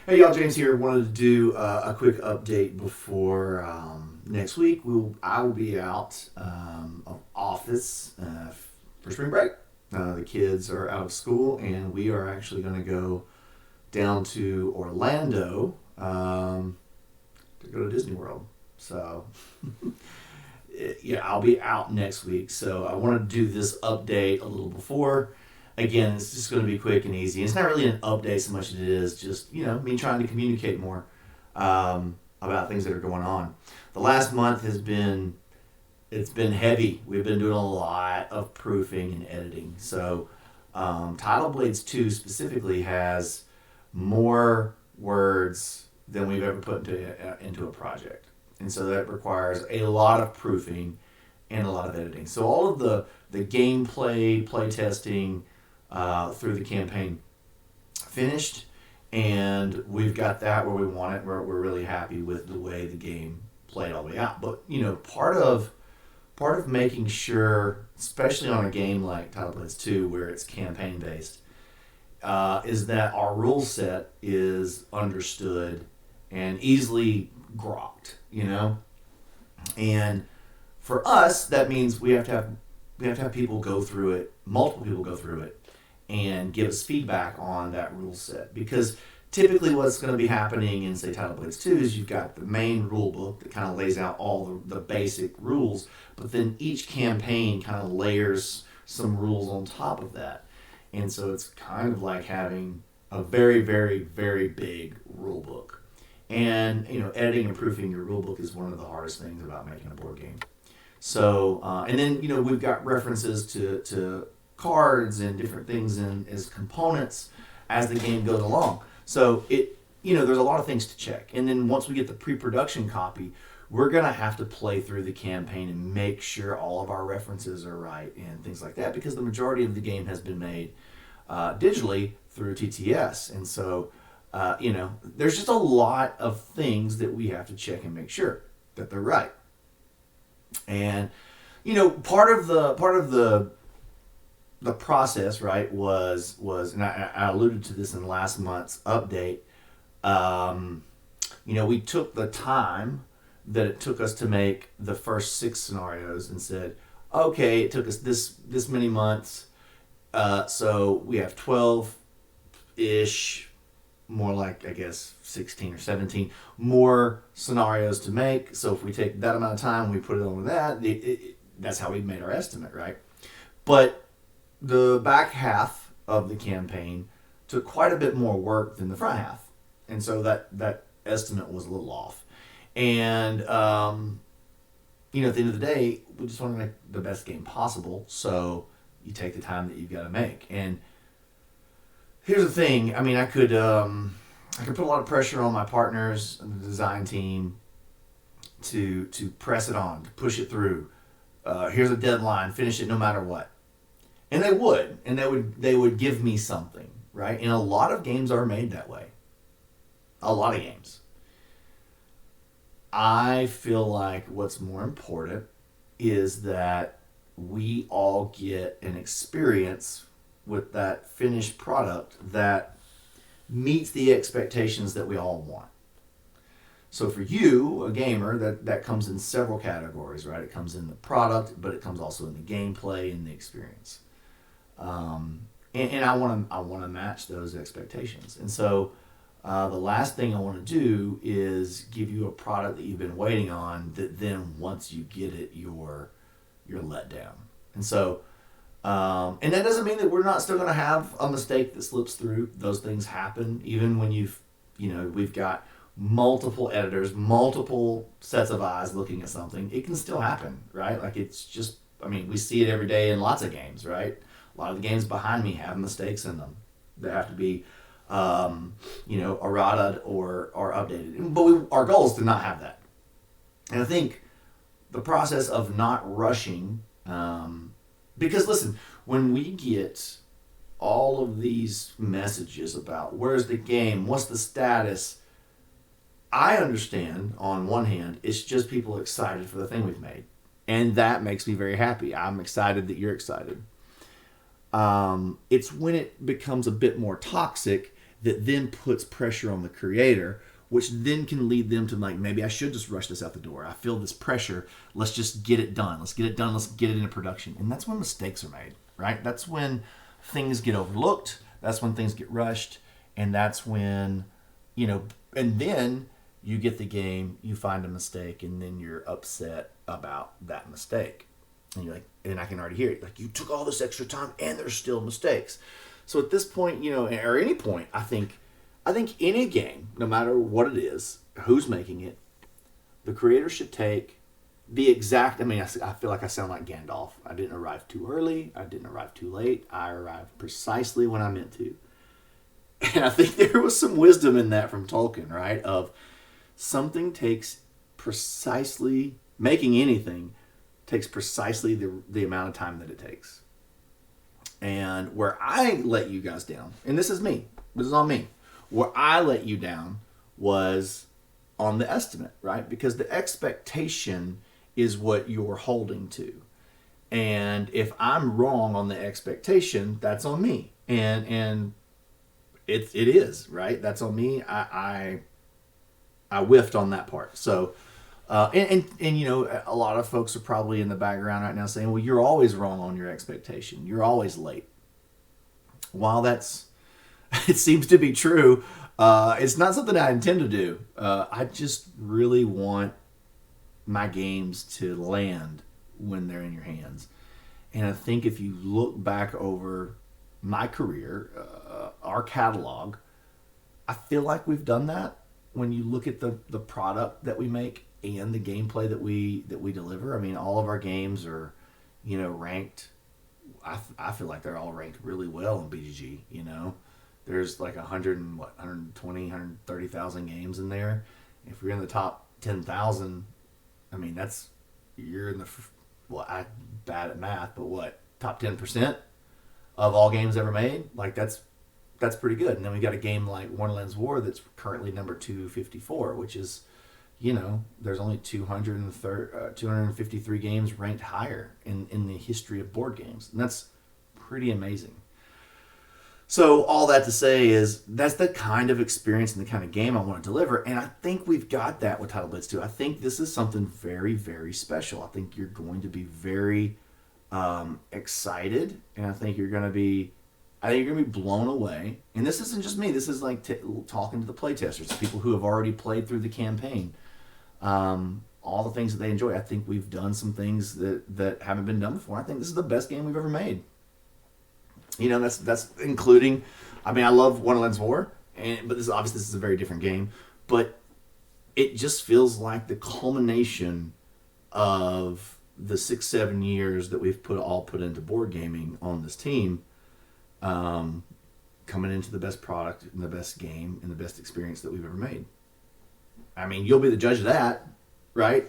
Hey y'all, James here. Wanted to do a quick update before next week. I will be out of office for spring break. The kids are out of school, and we are actually going to go down to Orlando to go to Disney World. So yeah, I'll be out next week. So I wanted to do this update a little before. Again, it's just going to be quick and easy. It's not really an update so much as it is just me trying to communicate more about things that are going on. The last month has been it's been heavy. We've been doing a lot of proofing and editing. So Title Blades 2 specifically has more words than we've ever put into a project. And so that requires a lot of proofing and a lot of editing. So all of the gameplay, play testing through the campaign finished, and we've got that where we want it. We're really happy with the way the game played all the way out. But part of making sure, especially on a game like Title Blades 2, where it's campaign based, is that our rule set is understood and easily grokked. And for us, that means we have to have people go through it, multiple people go through it, and give us feedback on that rule set. Because typically what's going to be happening in, say, Title Blades 2 is you've got the main rule book that kind of lays out all the basic rules, but then each campaign kind of layers some rules on top of that. And so it's kind of like having a very, very, very big rule book. And, editing and proofing your rule book is one of the hardest things about making a board game. So, and then, we've got references to cards and different things as components as the game goes along. So there's a lot of things to check. And then once we get the pre-production copy, we're going to have to play through the campaign and make sure all of our references are right and things like that, because the majority of the game has been made digitally through TTS. And so, there's just a lot of things that we have to check and make sure that they're right. And part of the process, right, was and I alluded to this in last month's update. We took the time that it took us to make the first 6 scenarios and said, okay, it took us this many months, so we have 12-ish, more like, I guess, 16 or 17 more scenarios to make. So if we take that amount of time, we put it on that, that's how we made our estimate, right? But the back half of the campaign took quite a bit more work than the front half. And so that estimate was a little off. And, at the end of the day, we just want to make the best game possible. So you take the time that you've got to make. And here's the thing. I mean, I could put a lot of pressure on my partners and the design team to press it on, to push it through. Here's a deadline, finish it no matter what. And they would, they would give me something, right? And a lot of games are made that way. A lot of games. I feel like what's more important is that we all get an experience with that finished product that meets the expectations that we all want. So for you, a gamer, that comes in several categories, right? It comes in the product, but it comes also in the gameplay and the experience. And I want to match those expectations. And so the last thing I want to do is give you a product that you've been waiting on that then once you get it, you're let down. And so and that doesn't mean that we're not still going to have a mistake that slips through. Those things happen even when we've got multiple editors, multiple sets of eyes looking at something. It can still happen, right? Like, it's just, we see it every day in lots of games, right? A lot of the games behind me have mistakes in them that have to be errata or updated. But our goal is to not have that. And I think the process of not rushing, because listen, when we get all of these messages about where's the game, what's the status, I understand on one hand, it's just people excited for the thing we've made. And that makes me very happy. I'm excited that you're excited. It's when it becomes a bit more toxic that then puts pressure on the creator, which then can lead them to like, maybe I should just rush this out the door. I feel this pressure. Let's just get it done. Let's get it done. Let's get it into production. And that's when mistakes are made, right? That's when things get overlooked. That's when things get rushed. And that's when, and then you get the game, you find a mistake, and then you're upset about that mistake. And you're like, and I can already hear it. Like, you took all this extra time and there's still mistakes. So at this point, or any point, I think any game, no matter what it is, who's making it, the creator should take the exact, I feel like I sound like Gandalf. I didn't arrive too early. I didn't arrive too late. I arrived precisely when I meant to. And I think there was some wisdom in that from Tolkien, right? Of something takes precisely, making anything takes precisely the amount of time that it takes. And where I let you guys down, and this is me, this is on me, where I let you down was on the estimate, right? Because the expectation is what you're holding to. And if I'm wrong on the expectation, that's on me. And it is, right? That's on me. I whiffed on that part. So, and a lot of folks are probably in the background right now saying, well, you're always wrong on your expectation. You're always late. While it seems to be true, it's not something I intend to do. I just really want my games to land when they're in your hands. And I think if you look back over my career, our catalog, I feel like we've done that. When you look at the product that we make and the gameplay that we deliver, all of our games are, ranked. I feel like they're all ranked really well in BGG. There's like 120, 130,000 games in there. If you're in the top 10,000, you're in the, I'm bad at math, but what, top 10% of all games ever made? Like that's pretty good. And then we got a game like Wonderland's War that's currently number 254, which is, there's only 253 games ranked higher in the history of board games. And that's pretty amazing. So all that to say is that's the kind of experience and the kind of game I want to deliver. And I think we've got that with Title Blitz 2. I think this is something very, very special. I think you're going to be very excited. And I think you're going to be blown away. And this isn't just me. This is like talking to the playtesters, people who have already played through the campaign. All the things that they enjoy. I think we've done some things that haven't been done before. I think this is the best game we've ever made. That's including, I love Wonderland's War, but this is a very different game. But it just feels like the culmination of the 6-7 years that we've put into board gaming on this team, coming into the best product and the best game and the best experience that we've ever made. You'll be the judge of that, right?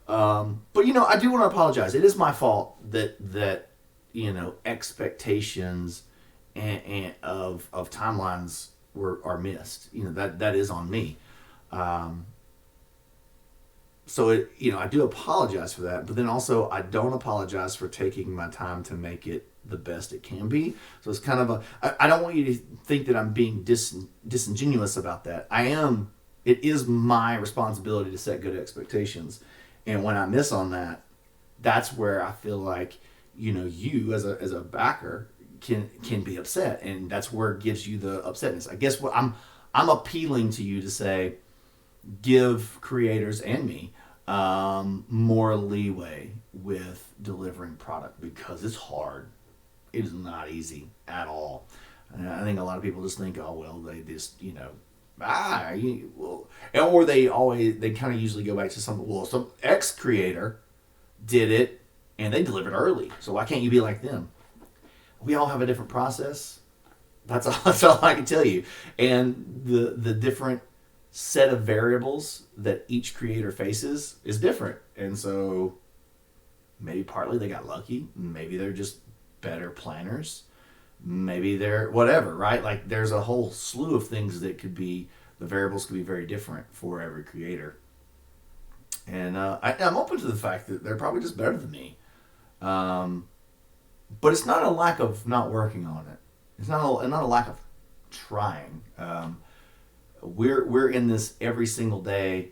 But I do want to apologize. It is my fault that expectations and of timelines are missed. That is on me. So I do apologize for that, but then also I don't apologize for taking my time to make it the best it can be. So it's kind of I don't want you to think that I'm being disingenuous about that. I am. It is my responsibility to set good expectations, and when I miss on that, that's where I feel like you as a backer can be upset, and that's where it gives you the upsetness. I guess what I'm appealing to you to say, give creators and me more leeway with delivering product, because it's hard. It is not easy at all. And I think a lot of people just think, oh well, they just or they kind of usually go back to some X creator did it and they delivered early, so why can't you be like them? We all have a different process. That's all I can tell you. And the different set of variables that each creator faces is different. And so maybe partly they got lucky. Maybe they're just better planners. Maybe they're whatever, right? Like there's a whole slew of things that the variables could be very different for every creator. And I'm open to the fact that they're probably just better than me. But it's not a lack of not working on it. It's not a lack of trying. We're in this every single day,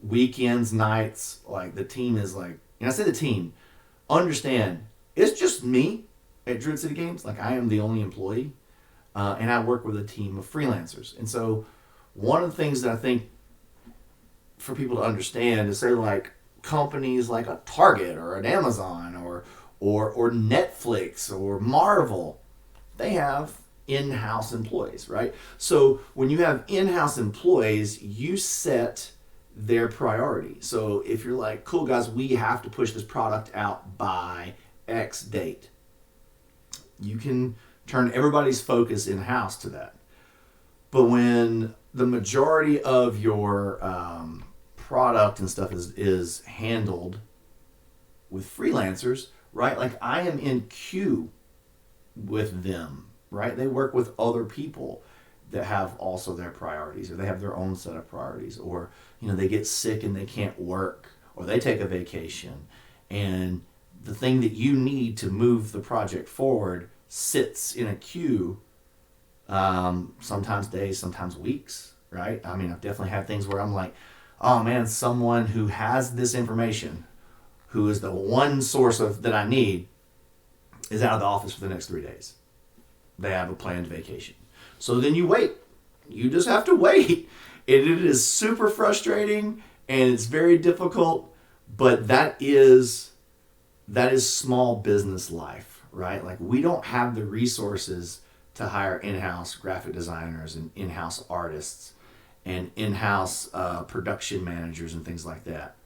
weekends, nights. Like the team is like, and I say the team, understand it's just me at Druid City Games. Like I am the only employee, and I work with a team of freelancers. And so one of the things that I think for people to understand is say like companies like a Target or an Amazon or Netflix or Marvel, they have in-house employees, right? So when you have in-house employees, you set their priority. So if you're like, cool guys, we have to push this product out by X date, you can turn everybody's focus in-house to that. But when the majority of your product and stuff is handled with freelancers, right? Like I am in queue with them, right? They work with other people that have also their priorities, or they have their own set of priorities, or they get sick and they can't work, or they take a vacation, and the thing that you need to move the project forward sits in a queue, sometimes days, sometimes weeks, right? I mean, I've definitely had things where I'm like, oh man, someone who has this information, who is the one source that I need, is out of the office for the next 3 days. They have a planned vacation. So then you wait. You just have to wait. And it is super frustrating and it's very difficult, but that is small business life, right? Like we don't have the resources to hire in-house graphic designers and in-house artists and in-house production managers and things like that.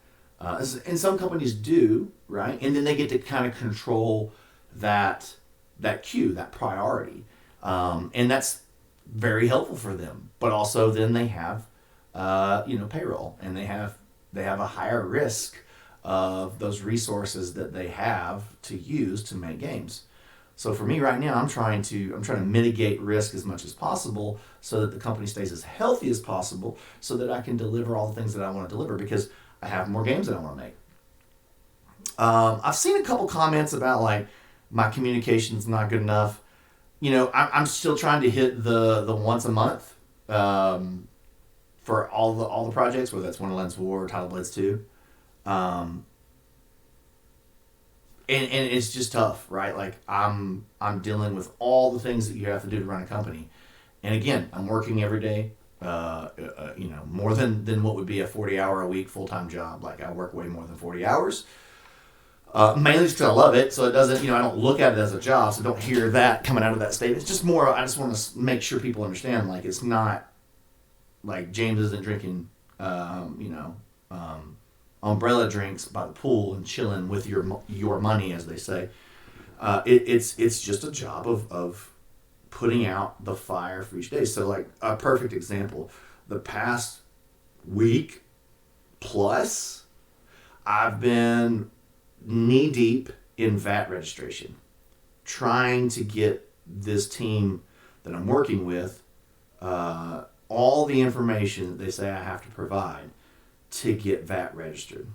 And some companies do, right? And then they get to kind of control that queue, that priority. And that's very helpful for them. But also then they have, payroll, and they have a higher risk of those resources that they have to use to make games. So for me right now, I'm trying to mitigate risk as much as possible so that the company stays as healthy as possible so that I can deliver all the things that I want to deliver because I have more games that I want to make. I've seen a couple comments about like my communication's not good enough. I'm still trying to hit the once a month for all the projects, whether that's Wonderlands War or Title Blades 2. And it's just tough, right? Like I'm dealing with all the things that you have to do to run a company. And again, I'm working every day, more than what would be a 40-hour-a-week full-time job. Like I work way more than 40 hours. Mainly just because I love it, so it doesn't, I don't look at it as a job, so don't hear that coming out of that statement. It's just more, I just want to make sure people understand, like, it's not, like, James isn't drinking, umbrella drinks by the pool and chilling with your money, as they say. It's just a job of putting out the fire for each day. So, like, a perfect example, the past week plus, I've been knee deep in VAT registration, trying to get this team that I'm working with all the information that they say I have to provide to get VAT registered.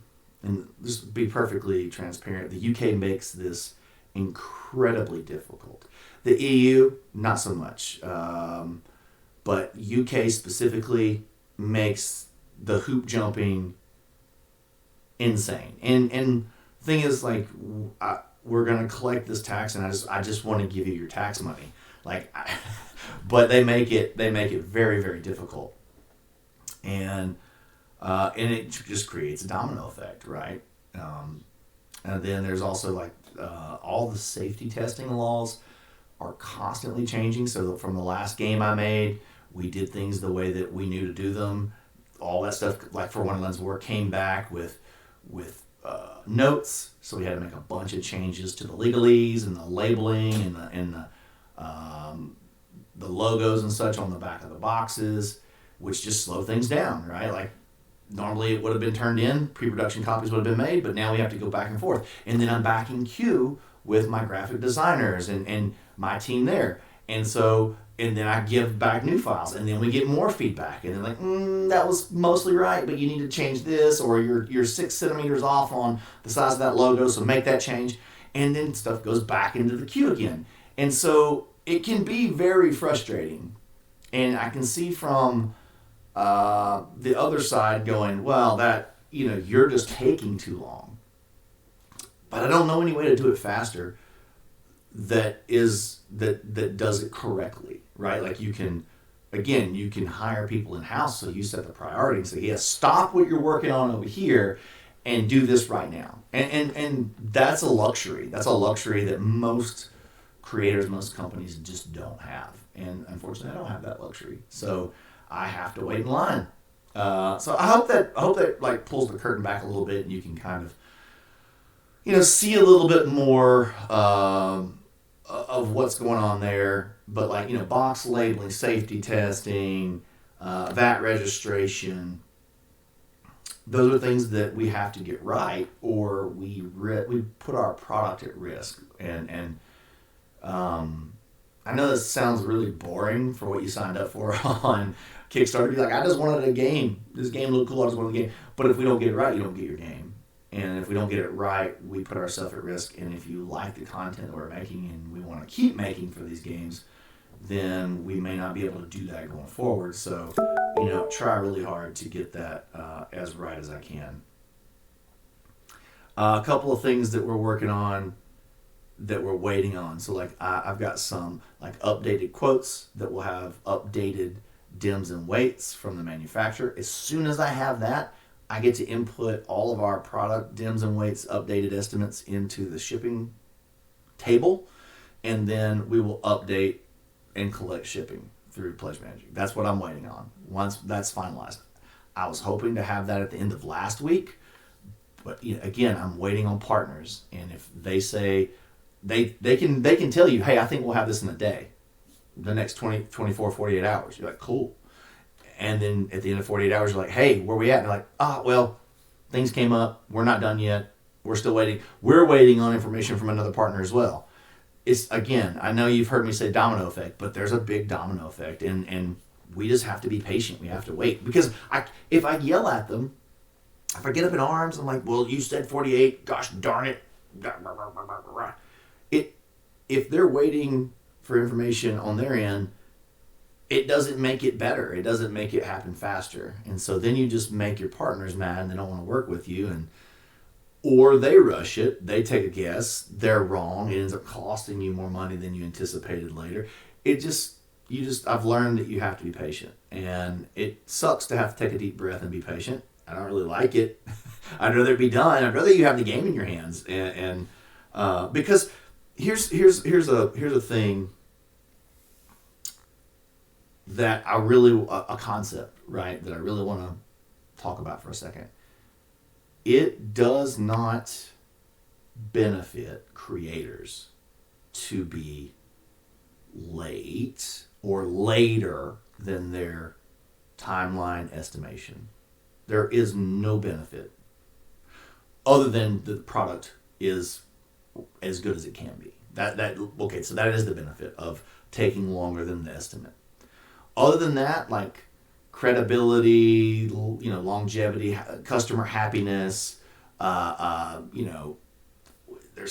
And just to be perfectly transparent, the UK makes this incredibly difficult. The EU, not so much. But UK specifically makes the hoop jumping insane. And thing is, like, we're gonna collect this tax, and I just want to give you your tax money, but they make it very, very difficult, and it just creates a domino effect, right? And then there's also like all the safety testing laws are constantly changing. So from the last game I made, we did things the way that we knew to do them. All that stuff, like for Wonderlands War, came back with notes, so we had to make a bunch of changes to the legalese and the labeling and the logos and such on the back of the boxes, which just slow things down, right? Like normally it would have been turned in, pre-production copies would have been made, but now we have to go back and forth. And then I'm back in queue with my graphic designers and my team there. And then I give back new files, and then we get more feedback, and they're like, that was mostly right, but you need to change this, or you're 6 centimeters off on the size of that logo, so make that change. And then stuff goes back into the queue again. And so it can be very frustrating. And I can see from the other side going, well, that, you're just taking too long. But I don't know any way to do it faster that does it correctly, right? Like you can hire people in house, so you set the priority and say, yeah, stop what you're working on over here and do this right now. And that's a luxury. That's a luxury that most creators, most companies just don't have. And unfortunately, I don't have that luxury. So I have to wait in line. So I hope that like pulls the curtain back a little bit, and you can kind of see a little bit more of what's going on there. But like box labeling, safety testing, VAT registration. Those are things that we have to get right, or we put our product at risk. And I know this sounds really boring for what you signed up for on Kickstarter. You're like, I just wanted a game. This game looked cool. I just wanted a game. But if we don't get it right, you don't get your game. And if we don't get it right, we put ourselves at risk. And if you like the content that we're making and we want to keep making for these games, then we may not be able to do that going forward. So, try really hard to get that as right as I can. A couple of things that we're working on that we're waiting on. So like I've got some like updated quotes that will have updated dims and weights from the manufacturer. As soon as I have that, I get to input all of our product dims and weights updated estimates into the shipping table, and then we will update and collect shipping through Pledge Magic. That's what I'm waiting on. Once that's finalized, I was hoping to have that at the end of last week, but again, I'm waiting on partners, and if they say they can tell you, hey, I think we'll have this in a day, the next 24, 48 hours. You're like, cool. And then at the end of 48 hours, you're like, hey, where we at? And they're like, well, things came up. We're not done yet. We're still waiting. We're waiting on information from another partner as well. It's, again, I know you've heard me say domino effect, but there's a big domino effect. And we just have to be patient. We have to wait. Because if I yell at them, if I get up in arms, I'm like, well, you said 48. Gosh darn it. If they're waiting for information on their end, it doesn't make it better. It doesn't make it happen faster. And so then you just make your partners mad and they don't want to work with you. Or they rush it. They take a guess. They're wrong. It ends up costing you more money than you anticipated later. I've learned that you have to be patient. And it sucks to have to take a deep breath and be patient. I don't really like it. I'd rather it be done. I'd rather you have the game in your hands. And because here's a thing that a concept, right, that I really want to talk about for a second. It does not benefit creators to be late or later than their timeline estimation. There is no benefit other than the product is as good as it can be. So that is the benefit of taking longer than the estimate. Other than that, like credibility, longevity, customer happiness, there's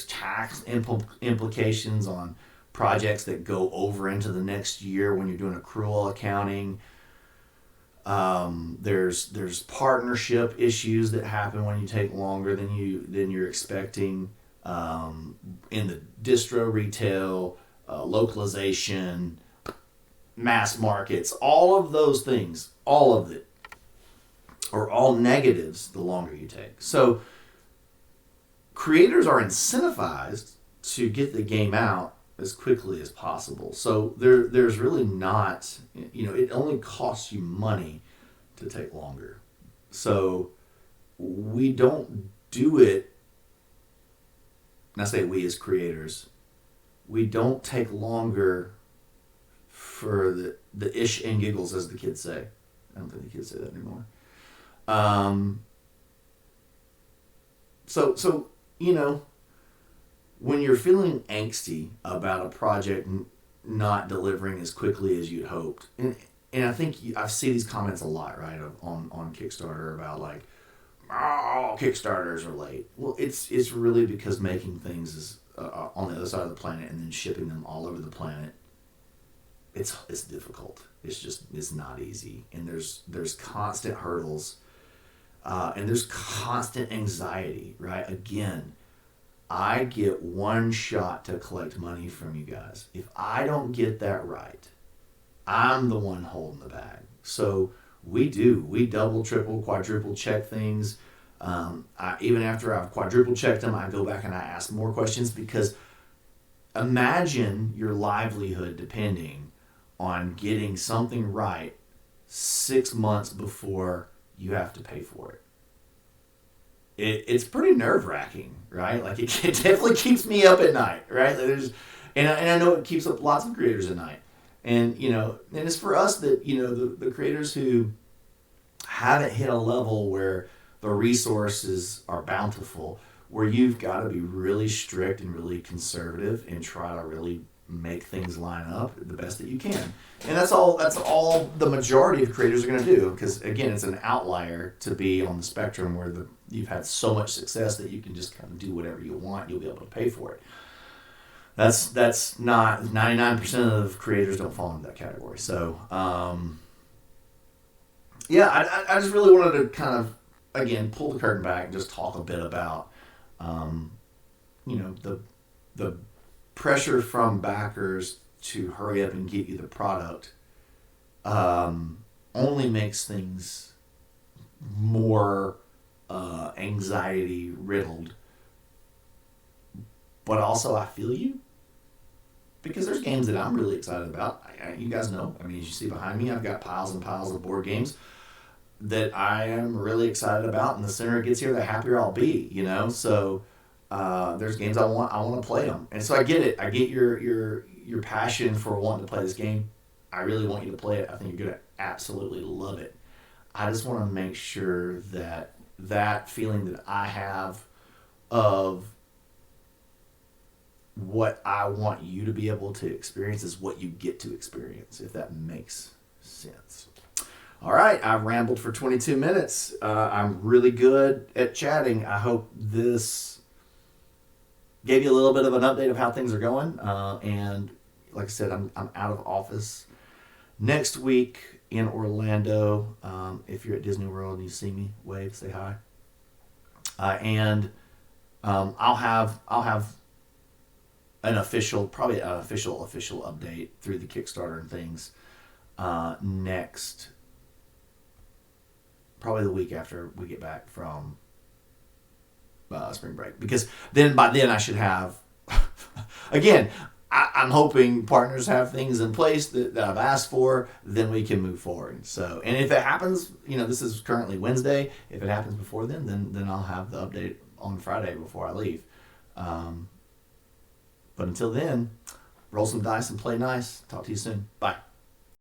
tax implications on projects that go over into the next year when you're doing accrual accounting. There's partnership issues that happen when you take longer than you're expecting. In the distro retail, localization, mass markets, all of those things, all of it, are all negatives the longer you take. So creators are incentivized to get the game out as quickly as possible. So there's really not, it only costs you money to take longer. So we don't do it, and I say we as creators, we don't take longer for the ish and giggles, as the kids say. I don't think the kids say that anymore. So when you're feeling angsty about a project not delivering as quickly as you'd hoped, and I think I see these comments a lot, right, on Kickstarter about like, oh, Kickstarters are late. Well, it's really because making things is on the other side of the planet and then shipping them all over the planet it's difficult. It's not easy, and there's constant hurdles, and there's constant anxiety. Right? Again, I get one shot to collect money from you guys. If I don't get that right, I'm the one holding the bag. So we double, triple, quadruple check things. Even after I've quadruple checked them, I go back and I ask more questions, because imagine your livelihood depending on getting something right 6 months before you have to pay for it. It's pretty nerve wracking, right? Like it definitely keeps me up at night, right? And I know it keeps up lots of creators at night. And, and it's for us that, the creators who haven't hit a level where the resources are bountiful, where you've got to be really strict and really conservative and try to really make things line up the best that you can. And that's all the majority of creators are going to do, because again, it's an outlier to be on the spectrum where you've had so much success that you can just kind of do whatever you want, you'll be able to pay for it. That's not 99% of creators don't fall into that category. So I just really wanted to kind of, again, pull the curtain back and just talk a bit about the pressure from backers to hurry up and get you the product only makes things more anxiety riddled. But also, I feel you, because there's games that I'm really excited about. You guys know, as you see behind me, I've got piles and piles of board games that I am really excited about, and the sooner it gets here, the happier I'll be. So there's games I want to play them, and so I get it. I get your passion for wanting to play this game. I really want you to play it. I think you're gonna absolutely love it. I just want to make sure that feeling that I have of what I want you to be able to experience is what you get to experience, if that makes sense. All right, I've rambled for 22 minutes. I'm really good at chatting. I hope this gave you a little bit of an update of how things are going. And like I said, I'm out of office next week in Orlando. If you're at Disney World and you see me, wave, say hi. And I'll have probably an official update through the Kickstarter and things next, probably the week after we get back from spring break, because by then I should have again, I'm hoping partners have things in place that I've asked for, then we can move forward. So, and if it happens, this is currently Wednesday, if it happens before then I'll have the update on Friday before I leave. But until then, roll some dice and play nice. Talk to you soon. Bye.